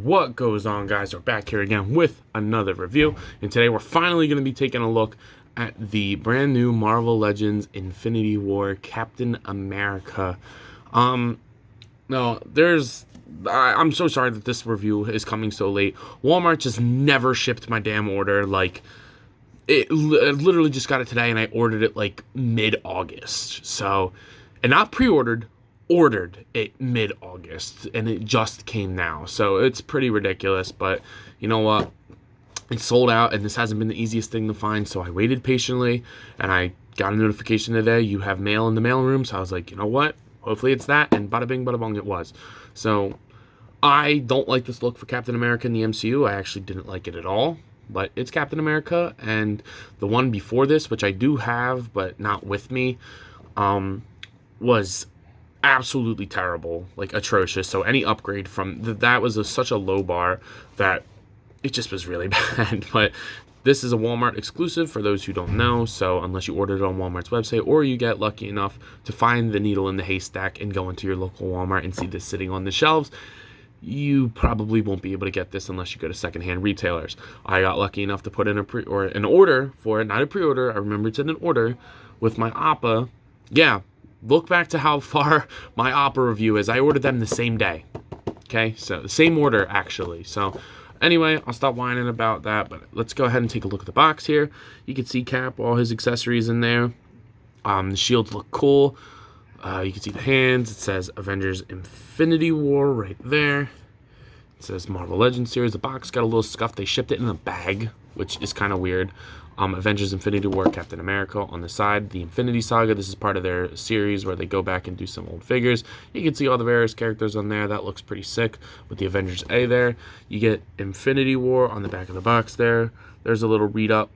What goes on, guys? We're back here again with another review, and today we're finally going to be taking a look at the brand new Marvel Legends Infinity War Captain America. No, I'm so sorry that this review is coming so late. Walmart just never shipped my damn order. Like, I literally just got it today, and I ordered it like mid-August. So, and not pre-ordered, ordered it mid-August, and it just came now. So it's pretty ridiculous, but you know what? It's sold out, and this hasn't been the easiest thing to find, so I waited patiently, and I got a notification today, you have mail in the mailroom, so I was like, you know what? Hopefully it's that, and bada bing, bada bong, it was. So I don't like this look for Captain America in the MCU. I actually didn't like it at all, but it's Captain America, and the one before this, which I do have, but not with me, was absolutely terrible, like atrocious. So any upgrade from that was such a low bar that it just was really bad. But this is a Walmart exclusive for those who don't know, so unless you ordered it on Walmart's website or you get lucky enough to find the needle in the haystack and go into your local Walmart and see this sitting on the shelves, you probably won't be able to get this unless you go to secondhand retailers. I got lucky enough to put in an order for it, not a pre-order. I remember it's in an order with my Appa. Yeah, look back to how far my Appa review is. I ordered them the same day. Okay, so the same order actually. So anyway, I'll stop whining about that, but let's go ahead and take a look at the box here. You can see Cap, all his accessories in there. The shields look cool. You can see the hands. It says Avengers Infinity War right there. It says Marvel Legends Series. The box got a little scuffed. They shipped it in a bag, which is kind of weird. Avengers Infinity War Captain America on the side. The Infinity Saga, this is part of their series where they go back and do some old figures. You can see all the various characters on there. That looks pretty sick with the Avengers A there. You get Infinity War on the back of the box there. There's a little read up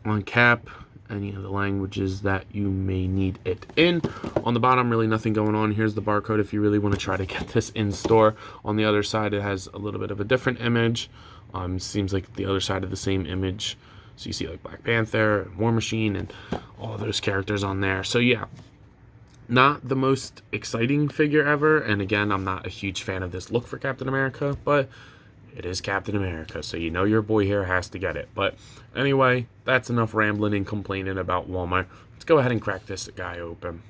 on Cap, any of the languages that you may need it in. On the bottom, really nothing going on. Here's the barcode if you really want to try to get this in store. On the other side, it has a little bit of a different image. Seems like the other side of the same image. So you see like Black Panther, War Machine, and all those characters on there. So yeah, not the most exciting figure ever. And again, I'm not a huge fan of this look for Captain America, but it is Captain America, so you know your boy here has to get it. But anyway, that's enough rambling and complaining about Walmart. Let's go ahead and crack this guy open.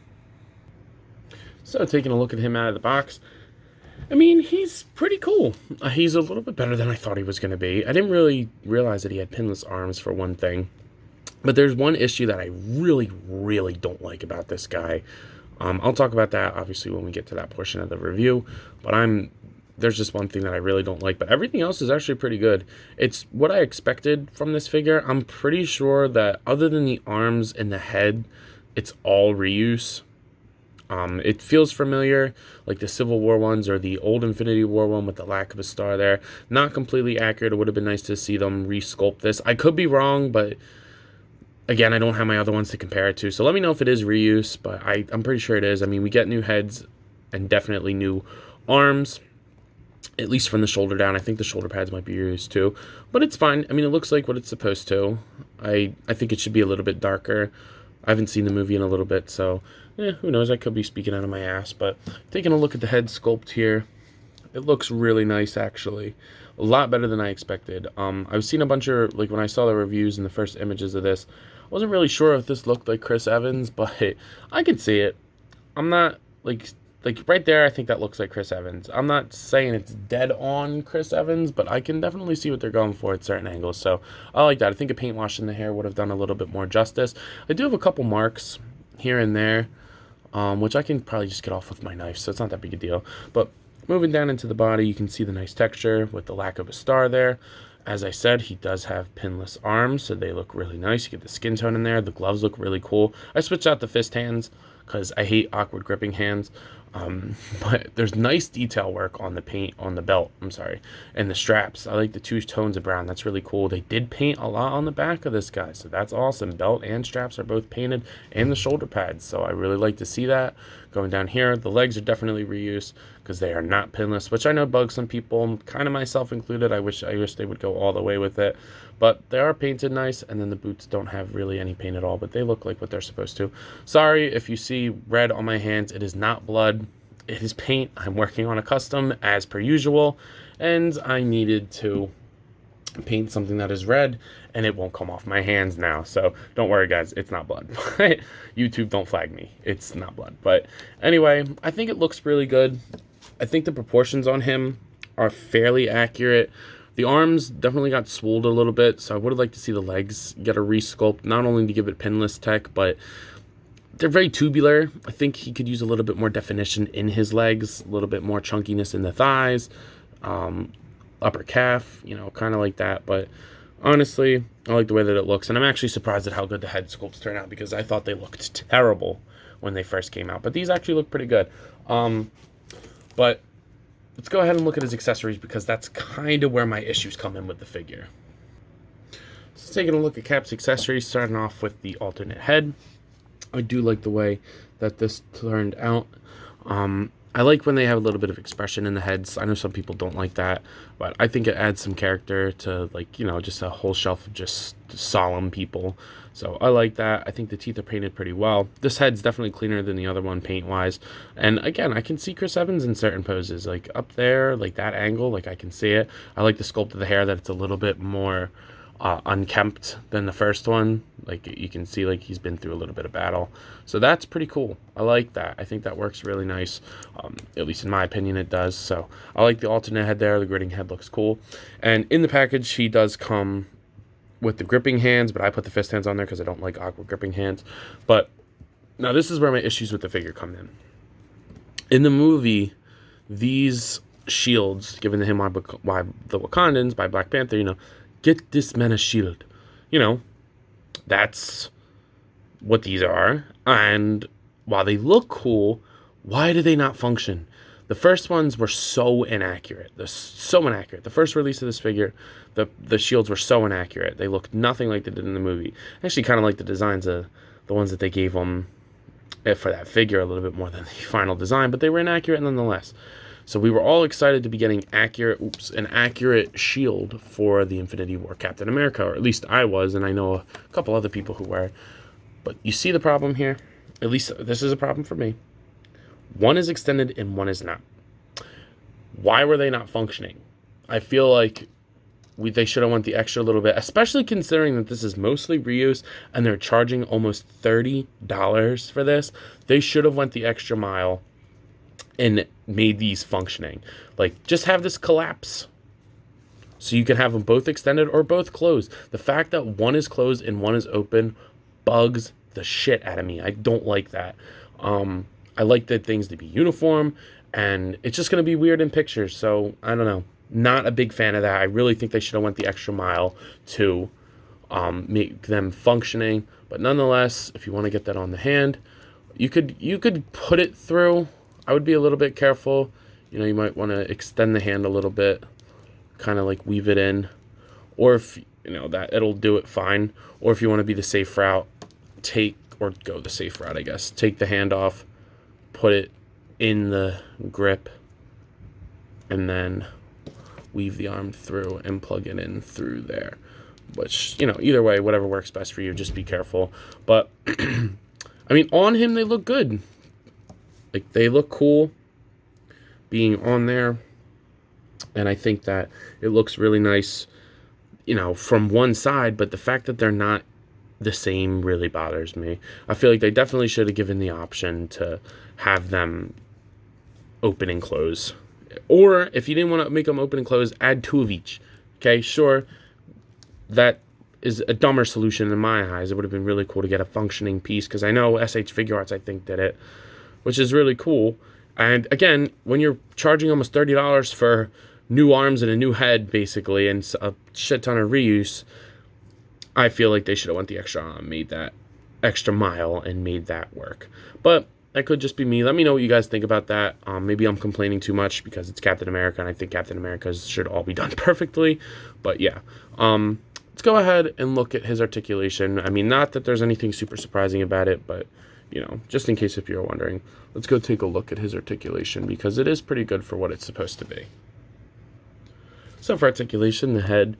So taking a look at him out of the box, I mean, he's pretty cool. He's a little bit better than I thought he was going to be. I didn't really realize that he had pinless arms, for one thing. But there's one issue that I really, really don't like about this guy. I'll talk about that, obviously, when we get to that portion of the review. But there's just one thing that I really don't like. But everything else is actually pretty good. It's what I expected from this figure. I'm pretty sure that other than the arms and the head, it's all reuse. It feels familiar, like the Civil War ones or the old Infinity War one with the lack of a star there. Not completely accurate. It would have been nice to see them re-sculpt this. I could be wrong, but again, I don't have my other ones to compare it to. So let me know if it is reuse, but I'm pretty sure it is. I mean, we get new heads and definitely new arms, at least from the shoulder down. I think the shoulder pads might be reused too, but it's fine. I mean, it looks like what it's supposed to. I think it should be a little bit darker. I haven't seen the movie in a little bit, so who knows? I could be speaking out of my ass. But taking a look at the head sculpt here, it looks really nice, actually. A lot better than I expected. I've seen a bunch of, like, when I saw the reviews and the first images of this, I wasn't really sure if this looked like Chris Evans, but I could see it. I'm not, like right there, I think that looks like Chris Evans. I'm not saying it's dead on Chris Evans, but I can definitely see what they're going for at certain angles. So I like that. I think a paint wash in the hair would have done a little bit more justice. I do have a couple marks here and there, which I can probably just get off with my knife, so it's not that big a deal. But moving down into the body, you can see the nice texture with the lack of a star there. As I said, he does have pinless arms, so they look really nice. You get the skin tone in there. The gloves look really cool. I switched out the fist hands because I hate awkward gripping hands. But there's nice detail work on the paint, on the belt, and the straps. I like the two tones of brown. That's really cool. They did paint a lot on the back of this guy, so that's awesome. Belt and straps are both painted, and the shoulder pads, so I really like to see that. Going down here, the legs are definitely reused because they are not pinless, which I know bugs some people, kind of myself included. I wish they would go all the way with it, but they are painted nice, and then the boots don't have really any paint at all, but they look like what they're supposed to. Sorry if you see red on my hands. It is not blood. It is paint. I'm working on a custom as per usual, and I needed to paint something that is red, and it won't come off my hands now. So don't worry, guys, it's not blood. YouTube, don't flag me. It's not blood. But anyway, I think it looks really good. I think the proportions on him are fairly accurate. The arms definitely got swolled a little bit, so I would have liked to see the legs get a resculpt, not only to give it pinless tech, but they're very tubular. I think he could use a little bit more definition in his legs, a little bit more chunkiness in the thighs, upper calf, you know, kind of like that. But honestly, I like the way that it looks, and I'm actually surprised at how good the head sculpts turn out, because I thought they looked terrible when they first came out, but these actually look pretty good. But let's go ahead and look at his accessories, because that's kind of where my issues come in with the figure. So taking a look at Cap's accessories, starting off with the alternate head. I do like the way that this turned out. I like when they have a little bit of expression in the heads. I know some people don't like that, but I think it adds some character to, like, you know, just a whole shelf of just solemn people. So I like that. I think the teeth are painted pretty well. This head's definitely cleaner than the other one paint-wise. And again, I can see Chris Evans in certain poses, like up there, like that angle, like I can see it. I like the sculpt of the hair, that it's a little bit more unkempt than the first one. Like you can see, like he's been through a little bit of battle. So that's pretty cool. I like that. I think that works really nice. At least in my opinion, it does. So I like the alternate head there. The gritting head looks cool. And in the package, he does come with the gripping hands, but I put the fist hands on there because I don't like awkward gripping hands. But now this is where my issues with the figure come in. In the movie, these shields given to him by the Wakandans, by Black Panther, you know, get this man a shield. You know, that's what these are. And while they look cool, why do they not function? The first ones were so inaccurate. They're so inaccurate. The first release of this figure, the shields were so inaccurate. They looked nothing like they did in the movie. I actually kind of like the designs of the ones that they gave them for that figure a little bit more than the final design, but they were inaccurate nonetheless. So we were all excited to be getting an accurate shield for the Infinity War Captain America, or at least I was, and I know a couple other people who were. But you see the problem here? At least this is a problem for me. One is extended and one is not. Why were they not functioning? I feel like they should have went the extra little bit, especially considering that this is mostly reuse and they're charging almost $30 for this. They should have went the extra mile and made these functioning. Like, just have this collapse so you can have them both extended or both closed. The fact that one is closed and one is open bugs the shit out of me. I don't like that. I like the things to be uniform, and it's just going to be weird in pictures. So I don't know. Not a big fan of that. I really think they should have went the extra mile to make them functioning. But nonetheless, if you want to get that on the hand, you could put it through. I would be a little bit careful. You know, you might want to extend the hand a little bit, kind of like weave it in. Or if, you know, that it'll do it fine. Or if you want to be the safe route, go the safe route, I guess. Take the hand off, put it in the grip, and then weave the arm through and plug it in through there. Which, you know, either way, whatever works best for you, just be careful. But, I mean, on him, they look good. Like, they look cool being on there. And I think that it looks really nice, you know, from one side. But the fact that they're not the same really bothers me. I feel like they definitely should have given the option to have them open and close. Or if you didn't want to make them open and close, add 2 of each. Okay, sure. That is a dumber solution in my eyes. It would have been really cool to get a functioning piece, because I know SH Figure Arts, I think, did it, which is really cool. And again, when you're charging almost $30 for new arms and a new head, basically, and a shit ton of reuse, I feel like they should have went the extra, made that extra mile and made that work. But that could just be me. Let me know what you guys think about that. Maybe I'm complaining too much because it's Captain America, and I think Captain America's should all be done perfectly. But yeah, let's go ahead and look at his articulation. I mean, not that there's anything super surprising about it, but, you know, just in case if you're wondering, let's go take a look at his articulation, because it is pretty good for what it's supposed to be. So for articulation, the head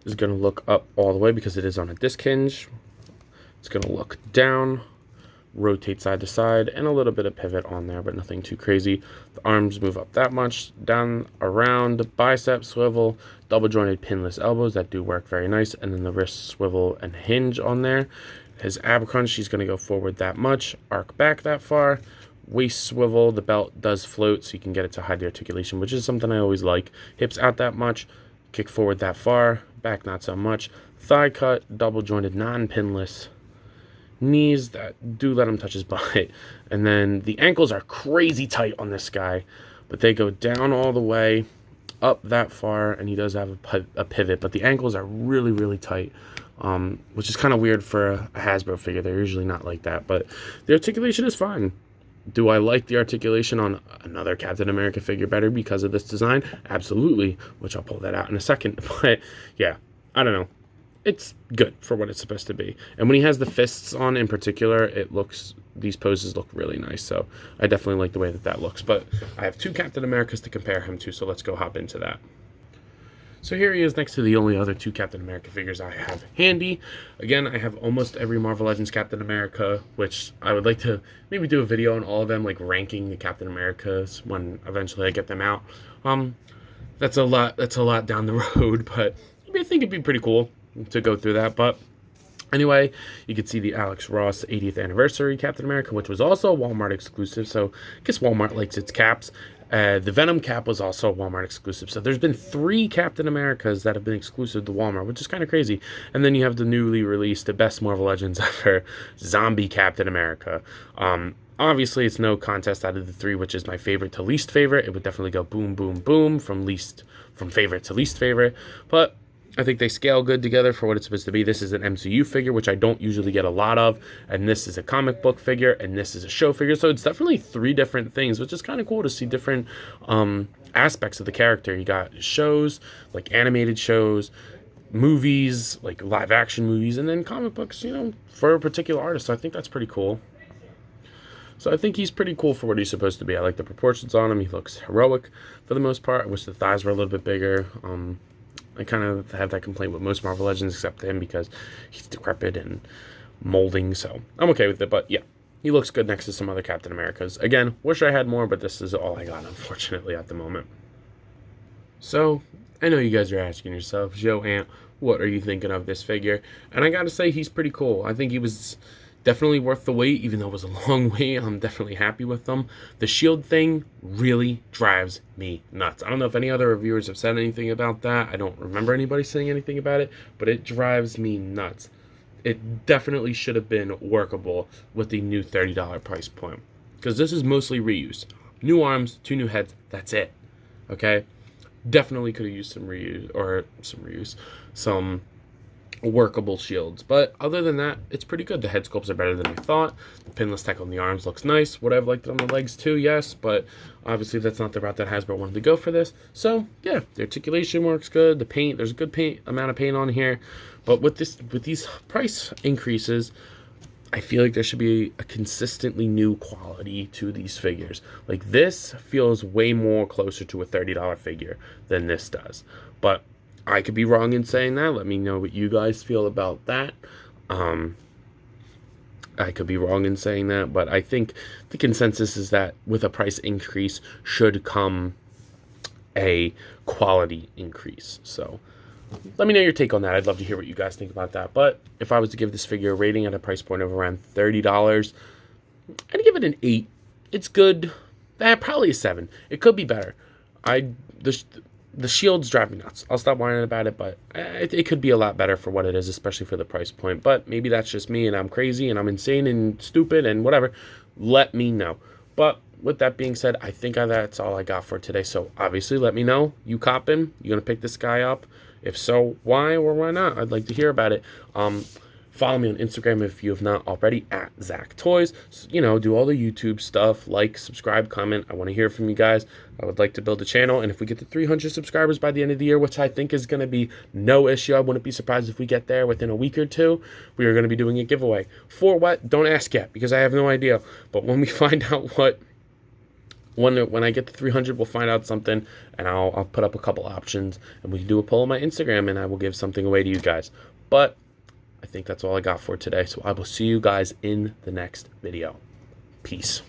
is going to look up all the way because it is on a disc hinge. It's going to look down rotate side to side, and a little bit of pivot on there, but nothing too crazy. The arms move up that much, down, around, bicep swivel, double jointed pinless elbows that do work very nice, and then the wrist swivel and hinge on there. His ab crunch, she's going to go forward that much, arc back that far, waist swivel, the belt does float so you can get it to hide the articulation, which is something I always like. Hips out that much, kick forward that far, back not so much, thigh cut, double jointed, non-pinless, knees that do let him touch his butt, and then the ankles are crazy tight on this guy, but they go down all the way, up that far, and he does have a pivot, but the ankles are really, really tight, which is kind of weird for a Hasbro figure. They're usually not like that, but the articulation is fine. Do I like the articulation on another Captain America figure better because of this design? Absolutely, which I'll pull that out in a second. But yeah, I don't know. It's good for what it's supposed to be. And when he has the fists on in particular, these poses look really nice. So I definitely like the way that looks. But I have two Captain Americas to compare him to, so let's go hop into that. So here he is next to the only other two Captain America figures I have handy. Again, I have almost every Marvel Legends Captain America, which I would like to maybe do a video on all of them, like ranking the Captain Americas when eventually I get them out. That's a lot down the road, but I think it'd be pretty cool to go through that. But anyway, you can see the Alex Ross 80th anniversary Captain America, which was also a Walmart exclusive, so I guess Walmart likes its caps. The Venom cap was also a Walmart exclusive. So there's been 3 Captain Americas that have been exclusive to Walmart, which is kind of crazy. And then you have the newly released, the best Marvel Legends ever, Zombie Captain America. Obviously, it's no contest out of the 3, which is my favorite to least favorite. It would definitely go boom, boom, boom from favorite to least favorite. But I think they scale good together for what it's supposed to be. This is an MCU figure, which I don't usually get a lot of, and this is a comic book figure, and this is a show figure. So it's definitely 3 different things, which is kind of cool to see different aspects of the character. You got shows, like animated shows, movies, like live action movies, and then comic books, for a particular artist. So I think that's pretty cool. So I think he's pretty cool for what he's supposed to be. I like the proportions on him. He looks heroic for the most part. I wish the thighs were a little bit bigger. I kind of have that complaint with most Marvel Legends except him because he's decrepit and molding, so I'm okay with it. But yeah, he looks good next to some other Captain Americas. Again, wish I had more, but this is all I got, unfortunately, at the moment. So, I know you guys are asking yourselves, yo, Ant, what are you thinking of this figure? And I gotta say, he's pretty cool. I think he was definitely worth the wait, even though it was a long wait. I'm definitely happy with them. The shield thing really drives me nuts. I don't know if any other reviewers have said anything about that. I don't remember anybody saying anything about it, but it drives me nuts. It definitely should have been workable with the new $30 price point, because this is mostly reuse. New arms, 2 new heads, that's it. Okay? Definitely could have used some workable shields, but other than that, it's pretty good. The head sculpts are better than I thought. The pinless tech on the arms looks nice. Would I have liked it on the legs too? Yes, but obviously that's not the route that Hasbro wanted to go for this. So yeah, the articulation works good. The paint, there's a good amount of paint on here, but with these price increases, I feel like there should be a consistently new quality to these figures. Like, this feels way more closer to a $30 figure than this does, but I could be wrong in saying that. Let me know what you guys feel about that. I could be wrong in saying that, but I think the consensus is that with a price increase should come a quality increase. So let me know your take on that. I'd love to hear what you guys think about that. But if I was to give this figure a rating at a price point of around $30, I'd give it an 8. It's good. Probably a 7. It could be better. The shields drive me nuts. I'll stop whining about it, but it could be a lot better for what it is, especially for the price point. But maybe that's just me, and I'm crazy, and I'm insane, and stupid, and whatever. Let me know. But with that being said, I think that's all I got for today. So obviously, let me know. You coppin'? You gonna pick this guy up? If so, why or why not? I'd like to hear about it. Follow me on Instagram if you have not already, at Zach Toys. So, do all the YouTube stuff, like, subscribe, comment. I want to hear from you guys. I would like to build a channel, and if we get to 300 subscribers by the end of the year, which I think is going to be no issue, I wouldn't be surprised if we get there within a week or 2, we are going to be doing a giveaway. For what? Don't ask yet, because I have no idea. But when we find out when I get to 300, we'll find out something, and I'll put up a couple options, and we can do a poll on my Instagram, and I will give something away to you guys. But I think that's all I got for today. So I will see you guys in the next video. Peace.